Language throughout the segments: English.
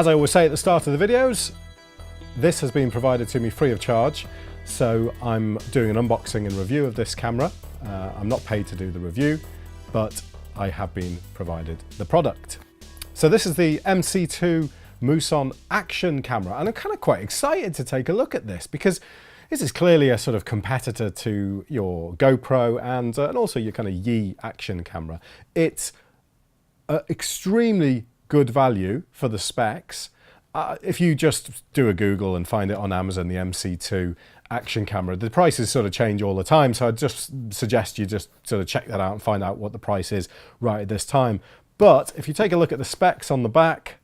As I always say at the start of the videos, this has been provided to me free of charge, so I'm doing an unboxing and review of this camera. I'm not paid to do the review, but I have been provided the product. So this is the MC2 Muson action camera, and I'm kind of quite excited to take a look at this because this is clearly a sort of competitor to your GoPro and also your kind of Yi action camera. It's extremely good value for the specs. If you just do a Google and find it on Amazon, the MC2 action camera, the prices sort of change all the time, so I'd just suggest you just sort of check that out and find out what the price is right at this time. But if you take a look at the specs on the back,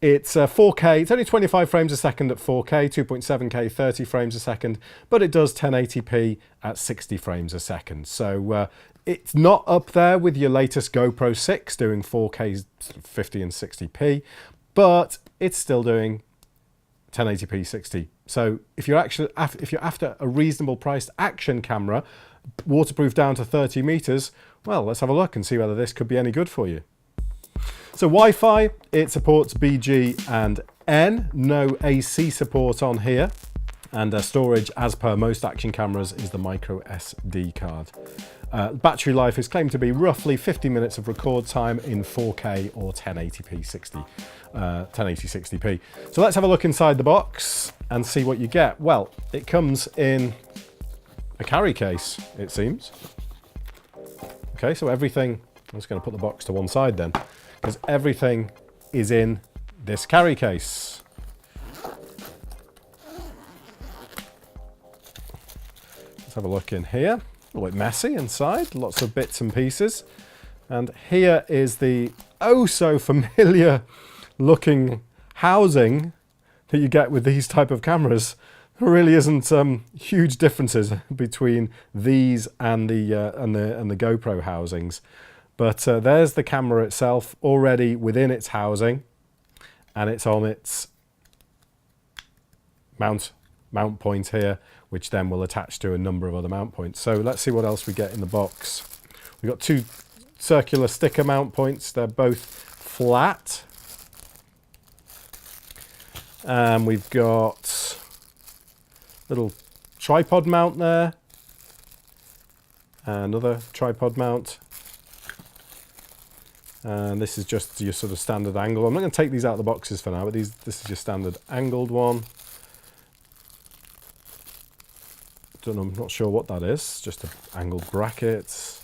it's 4K, it's only 25 frames a second at 4K, 2.7K 30 frames a second, but it does 1080p at 60 frames a second. So it's not up there with your latest GoPro 6 doing 4K 50 and 60p, but it's still doing 1080p 60. So if you're after a reasonable priced action camera, waterproof down to 30 meters, well, let's have a look and see whether this could be any good for you. So Wi-Fi, it supports BG and N, no AC support on here, and storage, as per most action cameras, is the micro SD card. Battery life is claimed to be roughly 50 minutes of record time in 4K or 1080p 1080-60p. So let's have a look inside the box and see what you get. Well, it comes in a carry case, it seems. Okay, so everything, I'm just going to put the box to one side then, because everything is in this carry case. Let's have a look in here. A little bit messy inside, lots of bits and pieces. And here is the oh so familiar looking housing that you get with these type of cameras. There really isn't huge differences between these and the GoPro housings. But there's the camera itself already within its housing, and it's on its mount point here, which then will attach to a number of other mount points. So let's see what else we get in the box. We've got two circular sticker mount points. They're both flat. And we've got a little tripod mount there. Another tripod mount. And this is just your sort of standard angle. I'm not going to take these out of the boxes for now, but this is your standard angled one. Don't know, I'm not sure what that is. Just an angled bracket.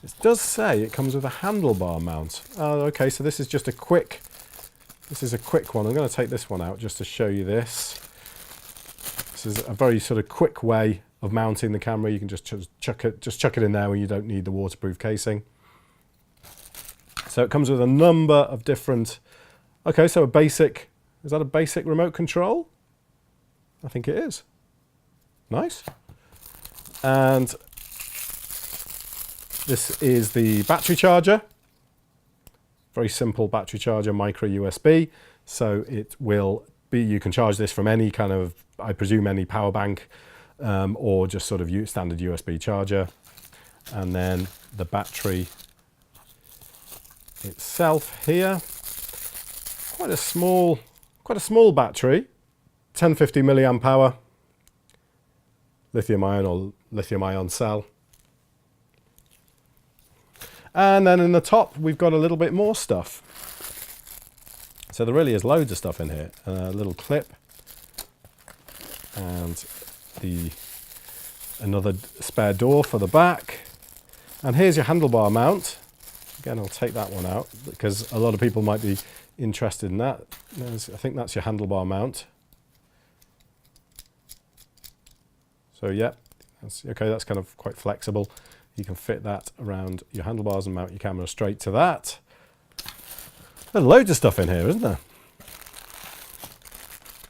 It does say it comes with a handlebar mount. Oh, okay, so this is just a quick. This is a quick one. I'm going to take this one out just to show you this. This is a very sort of quick way of mounting the camera. You can just chuck it in there when you don't need the waterproof casing. So it comes with a number of different, okay, so a basic, is that a basic remote control? I think it is. Nice. And this is the battery charger. Very simple battery charger, micro USB. So it will be, you can charge this from any kind of, I presume any power bank, or just sort of standard USB charger. And then the battery itself here, quite a small battery, 1050 milliamp hour, lithium ion or lithium ion cell. And then in the top we've got a little bit more stuff. So there really is loads of stuff in here. A little clip and another spare door for the back. And here's your handlebar mount. Again, I'll take that one out because a lot of people might be interested in that. I think that's your handlebar mount. So yeah, okay, that's kind of quite flexible. You can fit that around your handlebars and mount your camera straight to that. There's loads of stuff in here, isn't there?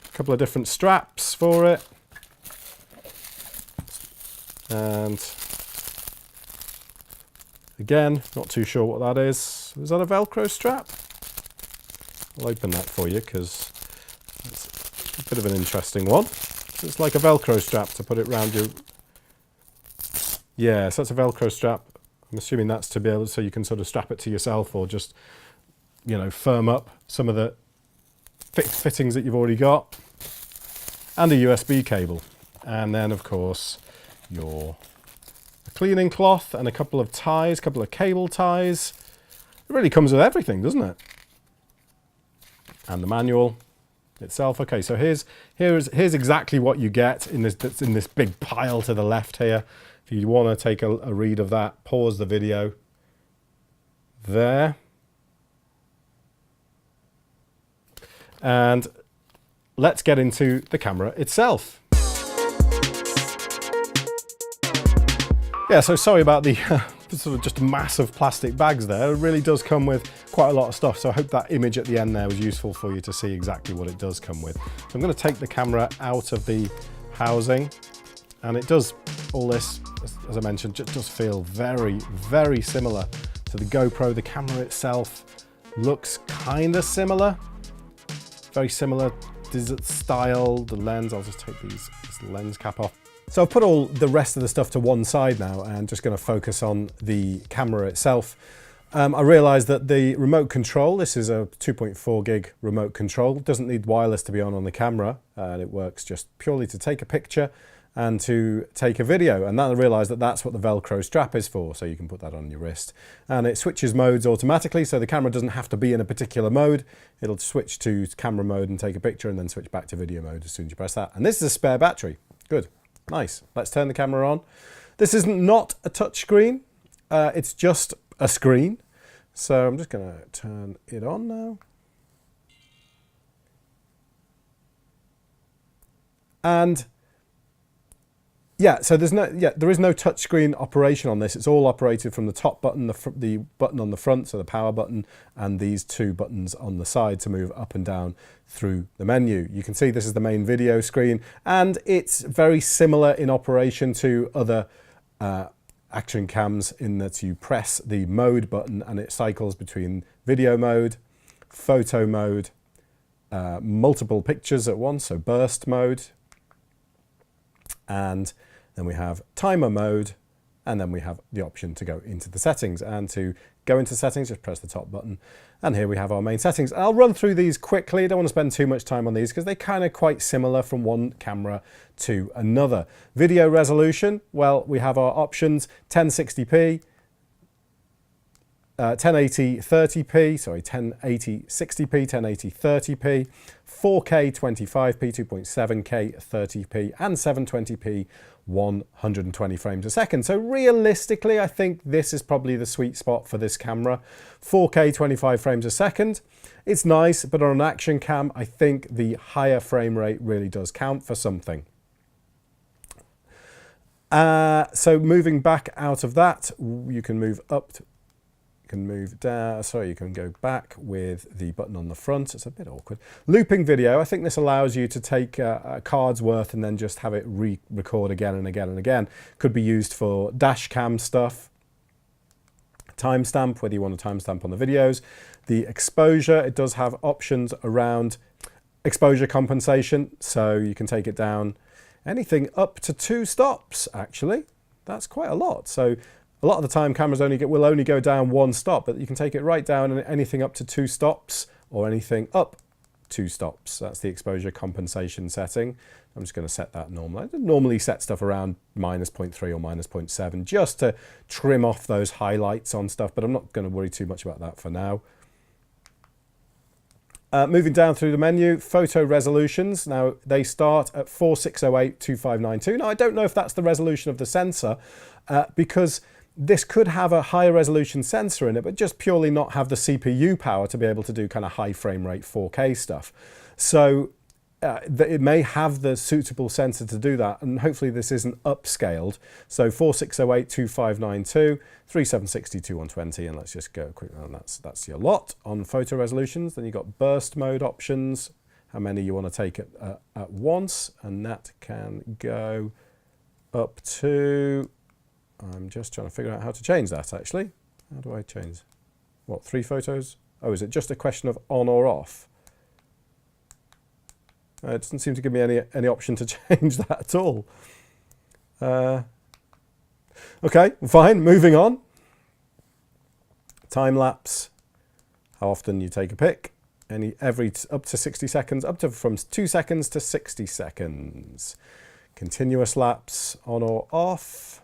A couple of different straps for it. And again, not too sure what that is. Is that a Velcro strap? I'll open that for you because it's a bit of an interesting one. It's like a Velcro strap to put it around your... Yeah, so that's a Velcro strap. I'm assuming that's to be able, so you can sort of strap it to yourself or just you know, firm up some of the fittings that you've already got, and a USB cable. And then, of course, your cleaning cloth and a couple of ties, a couple of cable ties. It really comes with everything, doesn't it? And the manual itself. Okay, so here's exactly what you get in this big pile to the left here. If you want to take a read of that, pause the video there. And let's get into the camera itself. Yeah, so sorry about the sort of just massive plastic bags there. It really does come with quite a lot of stuff. So I hope that image at the end there was useful for you to see exactly what it does come with. So I'm going to take the camera out of the housing, and it does, all this, as I mentioned, just does feel very, very similar to the GoPro. The camera itself looks kind of similar. Very similar style. The lens, I'll just take this lens cap off. So I've put all the rest of the stuff to one side now and just going to focus on the camera itself. I realized that the remote control, this is a 2.4 gig remote control, doesn't need wireless to be on the camera, and it works just purely to take a picture and to take a video. And then I realized that that's what the Velcro strap is for, so you can put that on your wrist. And it switches modes automatically, so the camera doesn't have to be in a particular mode. It'll switch to camera mode and take a picture, and then switch back to video mode as soon as you press that. And this is a spare battery. Good. Nice. Let's turn the camera on. This isn't not a touch screen. It's just a screen. So I'm just going to turn it on now. And yeah, so there is no touchscreen operation on this. It's all operated from the top button, the button on the front, so the power button, and these two buttons on the side to move up and down through the menu. You can see this is the main video screen, and it's very similar in operation to other action cams in that you press the mode button and it cycles between video mode, photo mode, multiple pictures at once, so burst mode, and then we have timer mode, and then we have the option to go into the settings. And to go into settings, just press the top button, and here we have our main settings. I'll run through these quickly. I don't want to spend too much time on these because they're kind of quite similar from one camera to another. Video resolution, well, we have our options: 1060p, 1080 30p, sorry, 1080 60p, 1080 30p, 4K 25p, 2.7K 30p, and 720p 120 frames a second. So realistically, I think this is probably the sweet spot for this camera. 4K 25 frames a second. It's nice, but on an action cam, I think the higher frame rate really does count for something. So moving back out of that, you can move up to, you can move down, sorry, you can go back with the button on the front. It's a bit awkward. Looping video, I think this allows you to take a card's worth and then just have it re-record again and again and again. Could be used for dash cam stuff. Timestamp, whether you want to timestamp on the videos. The exposure, it does have options around exposure compensation, so you can take it down anything up to 2 stops, actually. That's quite a lot. So a lot of the time cameras will only go down 1 stop, but you can take it right down and anything up to 2 stops or anything up 2 stops. That's the exposure compensation setting. I'm just going to set that normal. I normally set stuff around -0.3 or -0.7 just to trim off those highlights on stuff, but I'm not going to worry too much about that for now. Moving down through the menu, photo resolutions. Now they start at 4608 2592. Now I don't know if that's the resolution of the sensor because this could have a higher resolution sensor in it, but just purely not have the CPU power to be able to do kind of high frame rate 4K stuff. So it may have the suitable sensor to do that, and hopefully this isn't upscaled. So 4608 2592, 3760 2120, and let's just go quick. And that's your lot on photo resolutions. Then you've got burst mode options, how many you want to take at once, and that can go up to, I'm just trying to figure out how to change that actually. How do I change? What, 3 photos? Oh, is it just a question of on or off? It doesn't seem to give me any option to change that at all. Okay, fine, moving on. Time lapse, how often you take a pic. Every up to 60 seconds, from 2 seconds to 60 seconds. Continuous lapse on or off.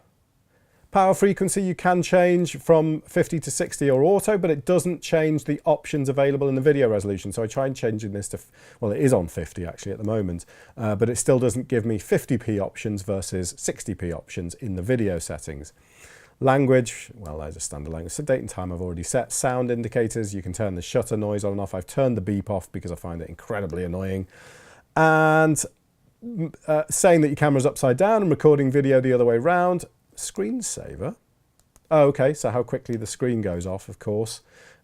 Power frequency you can change from 50 to 60 or auto, but it doesn't change the options available in the video resolution. So I tried changing this to, well, it is on 50 actually at the moment, but it still doesn't give me 50p options versus 60p options in the video settings. Language, well, there's a standard language. So date and time I've already set. Sound indicators, you can turn the shutter noise on and off. I've turned the beep off because I find it incredibly annoying. And saying that your camera's upside down and recording video the other way around. Screensaver. Oh, okay, so how quickly the screen goes off, of course.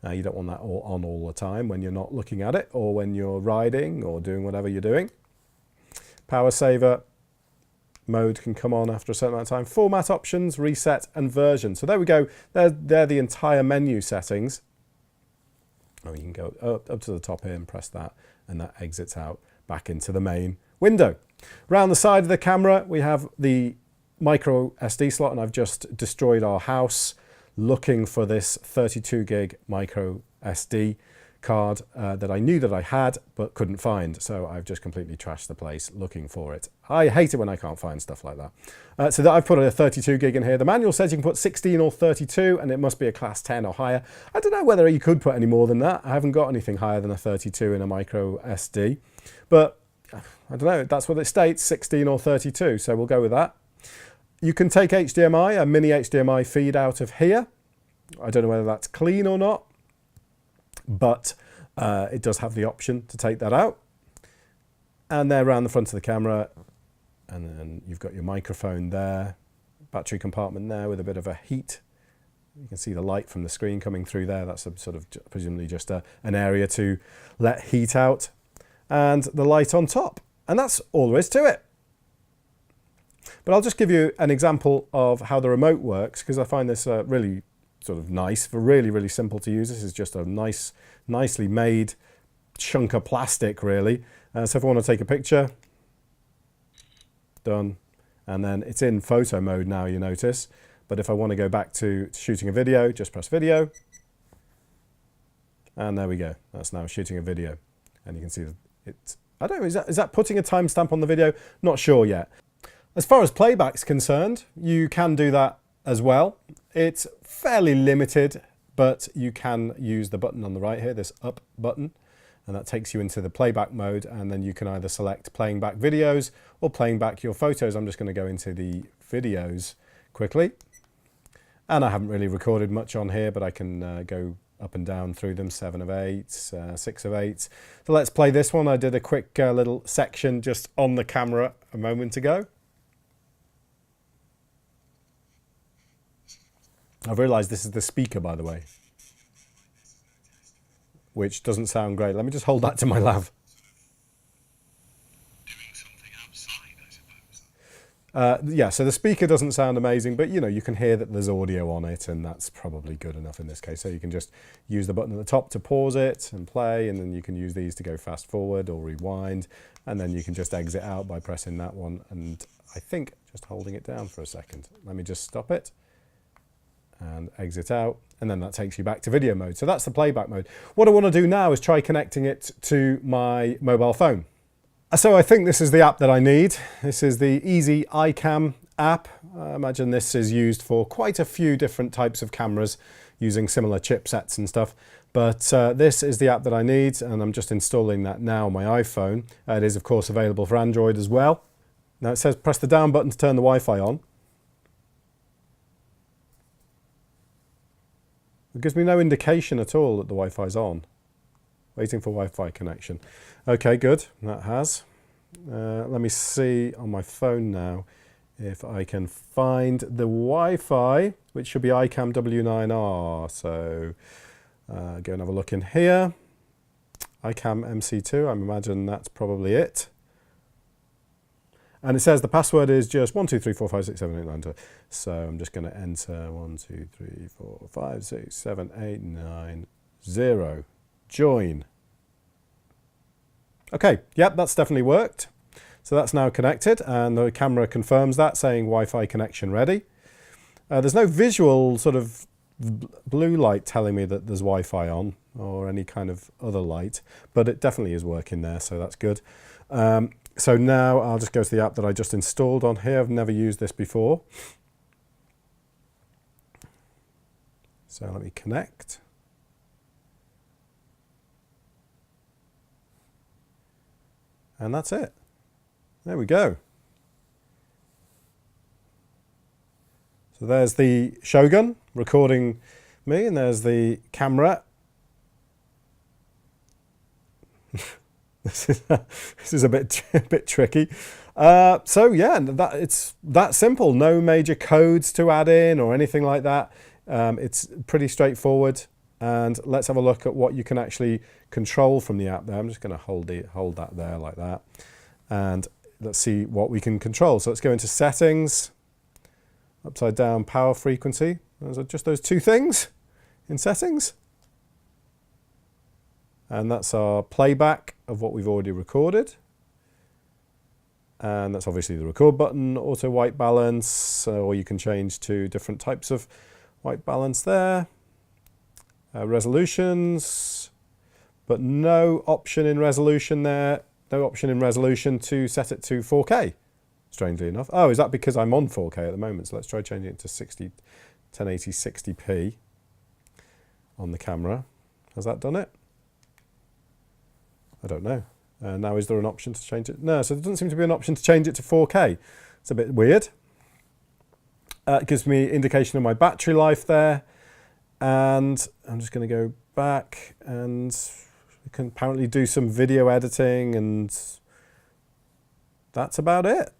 You don't want that on all the time when you're not looking at it or when you're riding or doing whatever you're doing. Power saver mode can come on after a certain amount of time. Format options, reset, and version. So there we go. They're the entire menu settings. Oh, you can go up to the top here and press that, and that exits out back into the main window. Around the side of the camera, we have the micro SD slot, and I've just destroyed our house looking for this 32 gig micro SD card that I knew that I had but couldn't find. So I've just completely trashed the place looking for it. I hate it when I can't find stuff like that. So that I've put a 32 gig in here. The manual says you can put 16 or 32 and it must be a class 10 or higher. I don't know whether you could put any more than that. I haven't got anything higher than a 32 in a micro SD, but I don't know, that's what it states, 16 or 32, so we'll go with that. You can take HDMI, a mini HDMI feed out of here. I don't know whether that's clean or not, but it does have the option to take that out. And there around the front of the camera, and then you've got your microphone there, battery compartment there with a bit of a heat. You can see the light from the screen coming through there. That's a sort of presumably just an area to let heat out, and the light on top. And that's all there is to it. But I'll just give you an example of how the remote works, because I find this really sort of nice, really, really simple to use. This is just a nicely made chunk of plastic, really. So if I want to take a picture, done. And then it's in photo mode now, you notice. But if I want to go back to shooting a video, just press video. And there we go. That's now shooting a video. And you can see that it's, I don't know, is that putting a timestamp on the video? Not sure yet. As far as playback's concerned, you can do that as well. It's fairly limited, but you can use the button on the right here, this up button, and that takes you into the playback mode, and then you can either select playing back videos or playing back your photos. I'm just going to go into the videos quickly. And I haven't really recorded much on here, but I can go up and down through them, 7 of 8, 6 of 8. So let's play this one. I did a quick little section just on the camera a moment ago. I've realised this is the speaker, by the way, which doesn't sound great. Let me just hold that to my lav. Doing something outside, I suppose. Yeah, so the speaker doesn't sound amazing, but you know, you can hear that there's audio on it, and that's probably good enough in this case. So you can just use the button at the top to pause it and play, and then you can use these to go fast forward or rewind, and then you can just exit out by pressing that one, and I think just holding it down for a second. Let me just stop it and exit out, and then that takes you back to video mode. So that's the playback mode. What I want to do now is try connecting it to my mobile phone. So I think this is the app that I need. This is the Easy iCam app. I imagine this is used for quite a few different types of cameras using similar chipsets and stuff. But this is the app that I need, and I'm just installing that now on my iPhone. It is, of course, available for Android as well. Now it says press the down button to turn the Wi-Fi on. It gives me no indication at all that the Wi-Fi is on. Waiting for Wi-Fi connection. Okay, good. That has. Let me see on my phone now if I can find the Wi-Fi, which should be iCam W9R. So go and have a look in here. iCam MC2. I imagine that's probably it. And it says the password is just 1, 2, 3, 4, 5, 6, 7, 8, 9, 10. So I'm just going to enter 1, 2, 3, 4, 5, 6, 7, 8, 9, 0. Join. Okay, yep, that's definitely worked. So that's now connected, and the camera confirms that, saying Wi-Fi connection ready. There's no visual sort of blue light telling me that there's Wi-Fi on or any kind of other light, but it definitely is working there, so that's good. So now I'll just go to the app that I just installed on here. I've never used this before. So let me connect. And that's it. There we go. So there's the Shogun recording me, and there's the camera. This is a bit tricky. So yeah, it's that simple. No major codes to add in or anything like that. It's pretty straightforward. And let's have a look at what you can actually control from the app there. I'm just going to hold that there like that. And let's see what we can control. So let's go into settings, upside down power frequency. Those are just those two things in settings. And that's our playback of what we've already recorded. And that's obviously the record button, auto white balance, or you can change to different types of white balance there. Resolutions, but no option in resolution there. No option in resolution to set it to 4K, strangely enough. Oh, is that because I'm on 4K at the moment? So let's try changing it to 1080 60p on the camera. Has that done it? I don't know. Now is there an option to change it? No, so there doesn't seem to be an option to change it to 4K. It's a bit weird. It gives me indication of my battery life there. And I'm just going to go back, and we can apparently do some video editing, and that's about it.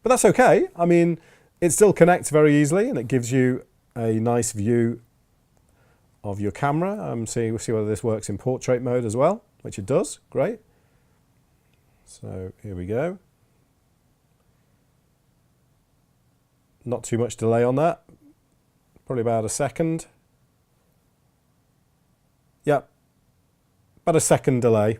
But that's okay. I mean, it still connects very easily, and it gives you a nice view of your camera. We'll see whether this works in portrait mode as well, which it does. Great. So here we go. Not too much delay on that. Probably about a second. Yep, about a second delay.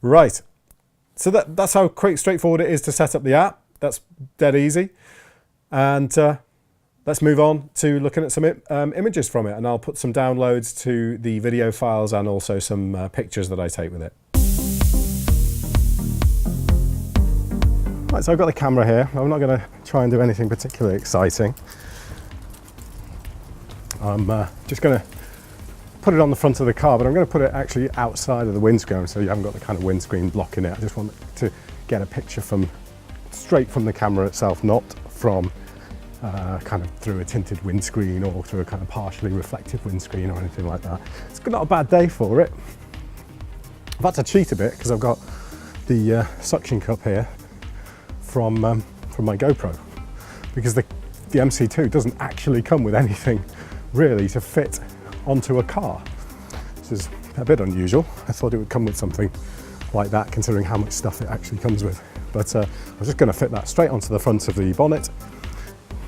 Right, so that's how quick, straightforward it is to set up the app. That's dead easy. And let's move on to looking at some images from it, and I'll put some downloads to the video files and also some pictures that I take with it. Right, so I've got the camera here. I'm not going to try and do anything particularly exciting. I'm just going to put it on the front of the car, but I'm going to put it actually outside of the windscreen, so you haven't got the kind of windscreen blocking it. I just want to get a picture straight from the camera itself, not from kind of through a tinted windscreen or through a kind of partially reflective windscreen or anything like that. It's not a bad day for it. I've had to cheat a bit because I've got the suction cup here from my GoPro, because the MC2 doesn't actually come with anything really to fit onto a car. This is a bit unusual. I thought it would come with something like that, considering how much stuff it actually comes with. But I'm just going to fit that straight onto the front of the bonnet.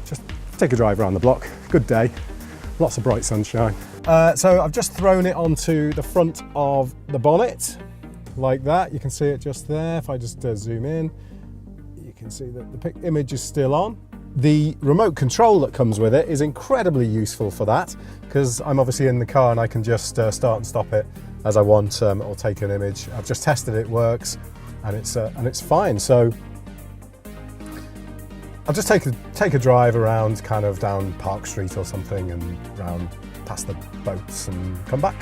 Just take a drive around the block. Good day, lots of bright sunshine. So I've just thrown it onto the front of the bonnet like that. You can see it just there. If I just zoom in, you can see that the image is still on. The remote control that comes with it is incredibly useful for that, because I'm obviously in the car and I can just start and stop it as I want, or take an image. I've just tested it works, and it's fine. So I'll just take a drive around, kind of down Park Street or something, and round past the boats and come back.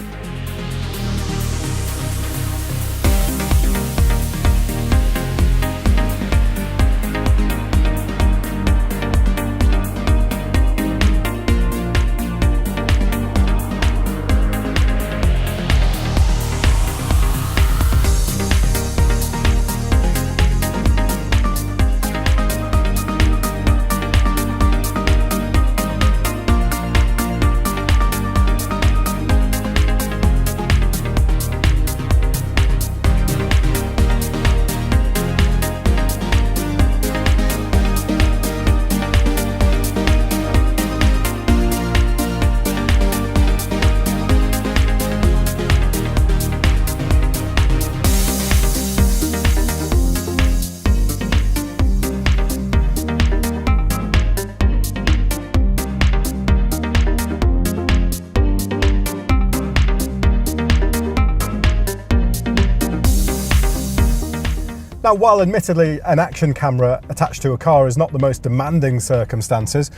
Now, while admittedly an action camera attached to a car is not the most demanding circumstances,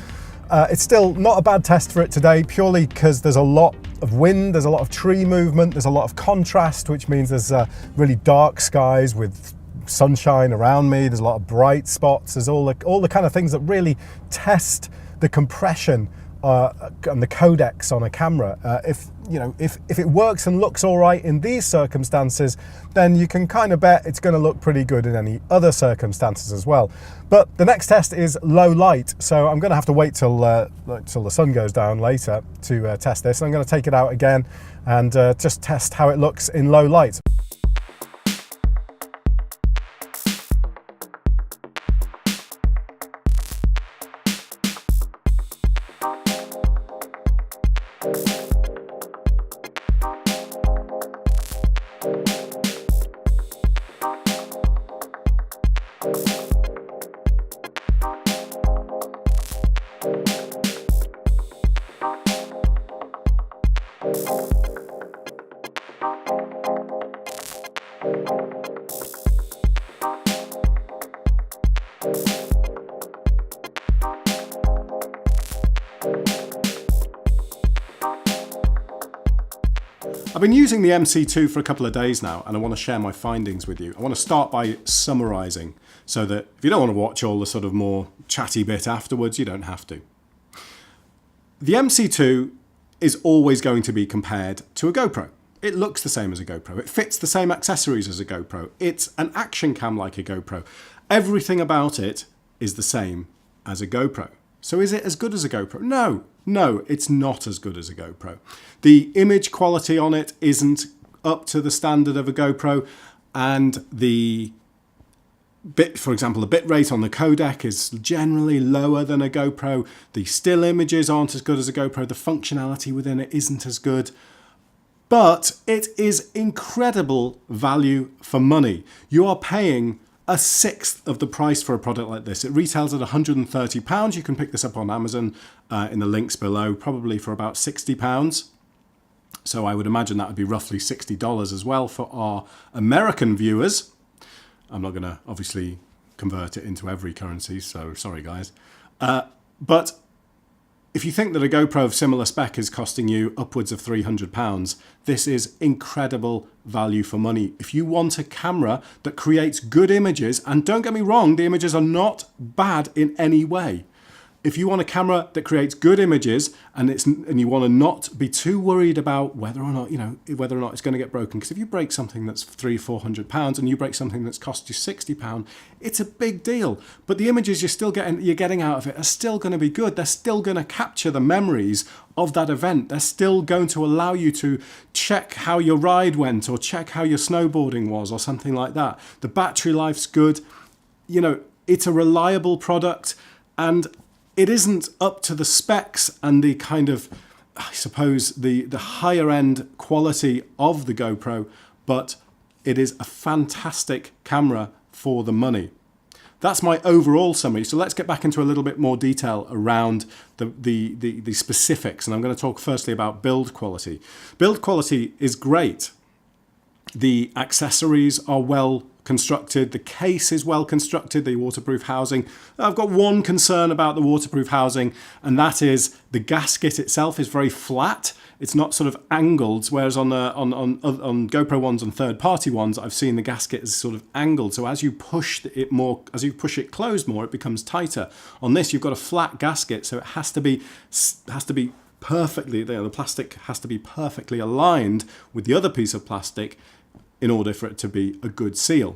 it's still not a bad test for it today, purely because there's a lot of wind, there's a lot of tree movement, there's a lot of contrast, which means there's really dark skies with sunshine around me, there's a lot of bright spots, there's all the kind of things that really test the compression and the codecs on a camera. If it works and looks all right in these circumstances, then you can kind of bet it's going to look pretty good in any other circumstances as well. But the next test is low light, so I'm going to have to wait till the sun goes down later to test this. I'm going to take it out again and just test how it looks in low light. I've been using the MC2 for a couple of days now, and I want to share my findings with you. I want to start by summarising, so that if you don't want to watch all the sort of more chatty bit afterwards, you don't have to. The MC2 is always going to be compared to a GoPro. It looks the same as a GoPro. It fits the same accessories as a GoPro. It's an action cam like a GoPro. Everything about it is the same as a GoPro. So is it as good as a GoPro? No, it's not as good as a GoPro. The image quality on it isn't up to the standard of a GoPro, and for example, the bit rate on the codec is generally lower than a GoPro. The still images aren't as good as a GoPro. The functionality within it isn't as good. But it is incredible value for money. You are paying a sixth of the price for a product like this. It retails at £130. You can pick this up on Amazon in the links below, probably for about £60. So I would imagine that would be roughly $60 as well for our American viewers. I'm not going to obviously convert it into every currency, so sorry guys. But if you think that a GoPro of similar spec is costing you upwards of £300, this is incredible value for money. If you want a camera that creates good images, and don't get me wrong, the images are not bad in any way. If you want a camera that creates good images and you want to not be too worried about whether or not it's going to get broken, because if you break something that's £300-400 and you break something that's cost you £60, it's a big deal. But the images you're getting out of it are still going to be good. They're still going to capture the memories of that event. They're still going to allow you to check how your ride went or check how your snowboarding was or something like that. The battery life's good. It's a reliable product, and it isn't up to the specs and the kind of, I suppose, the higher end quality of the GoPro, but it is a fantastic camera for the money. That's my overall summary. So let's get back into a little bit more detail around the specifics. And I'm going to talk firstly about build quality. Build quality is great. The accessories are well constructed, the case is well constructed, the waterproof housing. I've got one concern about the waterproof housing, and that is the gasket itself is very flat. It's not sort of angled, whereas on GoPro ones and third-party ones, I've seen the gasket is sort of angled. So as you push it closed more, it becomes tighter. On this, you've got a flat gasket, so it has to be perfectly. The plastic has to be perfectly aligned with the other piece of plastic in order for it to be a good seal.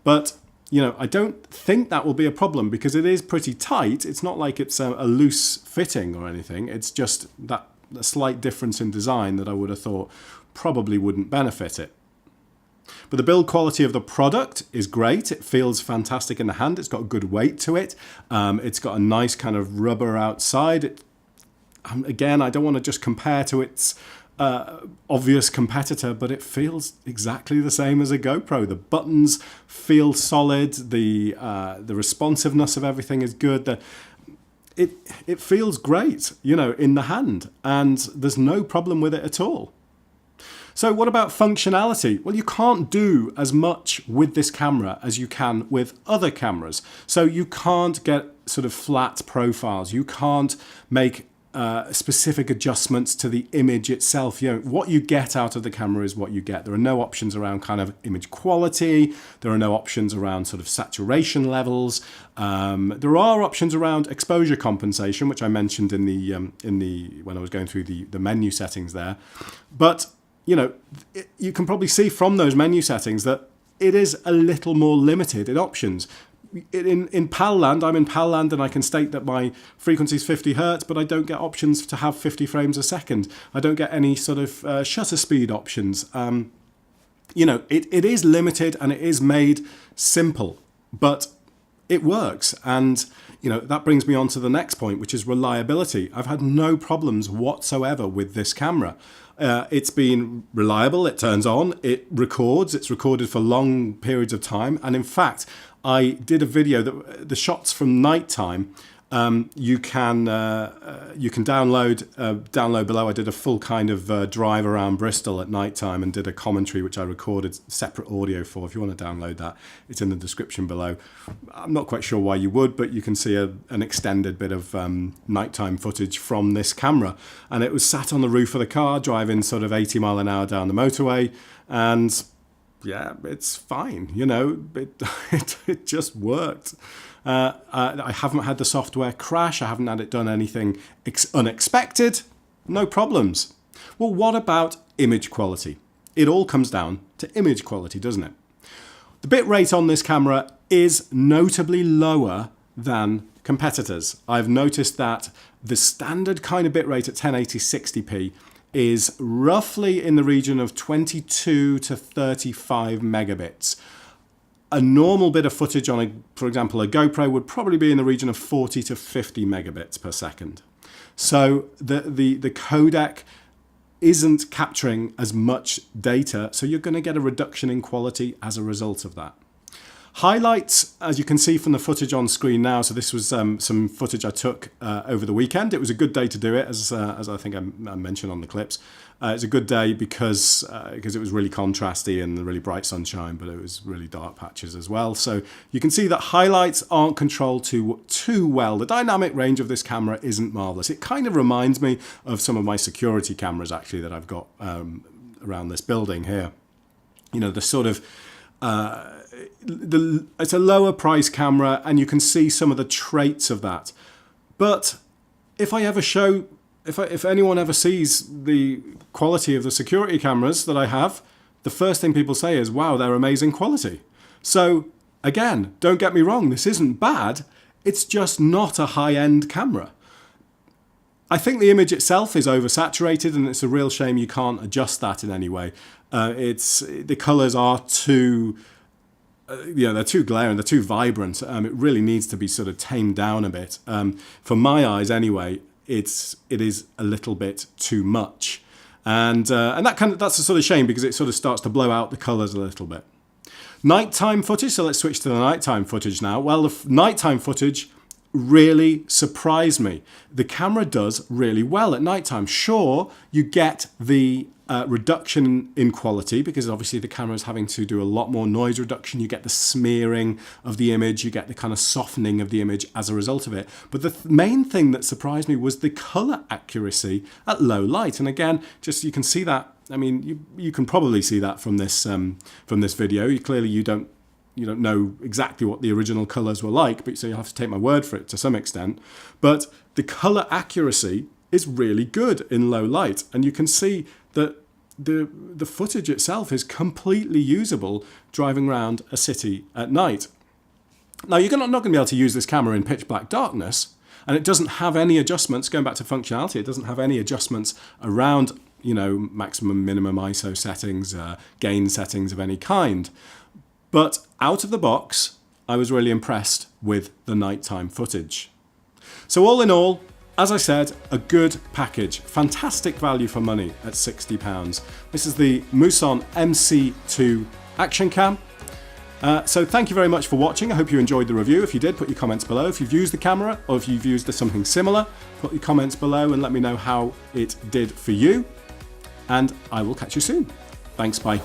But I don't think that will be a problem because it is pretty tight. It's not like it's a loose fitting or anything. It's just that a slight difference in design that I would have thought probably wouldn't benefit it. But the build quality of the product is great. It feels fantastic in the hand. It's got good weight to it. It's got a nice kind of rubber outside. Again, I don't want to just compare to its obvious competitor, but it feels exactly the same as a GoPro. The buttons feel solid. The responsiveness of everything is good. It feels great, in the hand, and there's no problem with it at all. So what about functionality? Well, you can't do as much with this camera as you can with other cameras. So you can't get sort of flat profiles. You can't make specific adjustments to the image itself. You know, what you get out of the camera is what you get. There are no options around kind of image quality. There are no options around sort of saturation levels. There are options around exposure compensation, which I mentioned in the when I was going through the menu settings there. But you know, you can probably see from those menu settings that it is a little more limited in options. In PAL land, I'm in PAL land and I can state that my frequency is 50 hertz, but I don't get options to have 50 frames a second. I don't get any sort of shutter speed options. You know, it is limited and it is made simple, but it works. And, you know, that brings me on to the next point, which is reliability. I've had no problems whatsoever with this camera. It's been reliable, it turns on, it records, it's recorded for long periods of time. And in fact, I did a video that the shots from nighttime, you can download below. I did a full kind of drive around Bristol at nighttime and did a commentary which I recorded separate audio for. If you want to download that, it's in the description below. I'm not quite sure why you would, but you can see an extended bit of nighttime footage from this camera. And it was sat on the roof of the car driving sort of 80 mile an hour down the motorway, and yeah, it's fine. You know, it just worked. I haven't had the software crash. I haven't had it done anything unexpected. No problems. Well, what about image quality? It all comes down to image quality, doesn't it? The bit rate on this camera is notably lower than competitors. I've noticed that the standard kind of bit rate at 1080 60p is roughly in the region of 22 to 35 megabits. A normal bit of footage on, for example, a GoPro would probably be in the region of 40 to 50 megabits per second. So the codec isn't capturing as much data, so you're going to get a reduction in quality as a result of that. Highlights, as you can see from the footage on screen now, so this was some footage I took over the weekend. It was a good day to do it, as I think I mentioned on the clips. It's a good day because it was really contrasty and really bright sunshine, but it was really dark patches as well. So you can see that highlights aren't controlled too well. The dynamic range of this camera isn't marvelous. It kind of reminds me of some of my security cameras, actually, that I've got around this building here. You know, the sort of... it's a lower price camera and you can see some of the traits of that. But if anyone ever sees the quality of the security cameras that I have, the first thing people say is, wow, they're amazing quality. So again, don't get me wrong, this isn't bad. It's just not a high-end camera. I think the image itself is oversaturated and it's a real shame you can't adjust that in any way. The colors are too, they're too glaring, they're too vibrant. It really needs to be sort of tamed down a bit. For my eyes anyway, it is a little bit too much. And that's a sort of shame because it sort of starts to blow out the colors a little bit. Nighttime footage, so let's switch to the nighttime footage now. Well, the nighttime footage really surprised me. The camera does really well at nighttime. Sure, you get the reduction in quality because obviously the camera is having to do a lot more noise reduction. You get the smearing of the image, you get the kind of softening of the image as a result of it. But the main thing that surprised me was the color accuracy at low light. And again, just you can see that. I mean, you can probably see that from this video. You don't know exactly what the original colors were like, but so you'll have to take my word for it to some extent. But the color accuracy is really good in low light, and you can see that the footage itself is completely usable driving around a city at night. Now, you're not going to be able to use this camera in pitch black darkness, and it doesn't have any adjustments, going back to functionality, it doesn't have any adjustments around, maximum, minimum ISO settings, gain settings of any kind. But out of the box, I was really impressed with the nighttime footage. So all in all, as I said, a good package. Fantastic value for money at £60. This is the Muson MC2 Action Cam. So thank you very much for watching. I hope you enjoyed the review. If you did, put your comments below. If you've used the camera or if you've used something similar, put your comments below and let me know how it did for you. And I will catch you soon. Thanks, bye.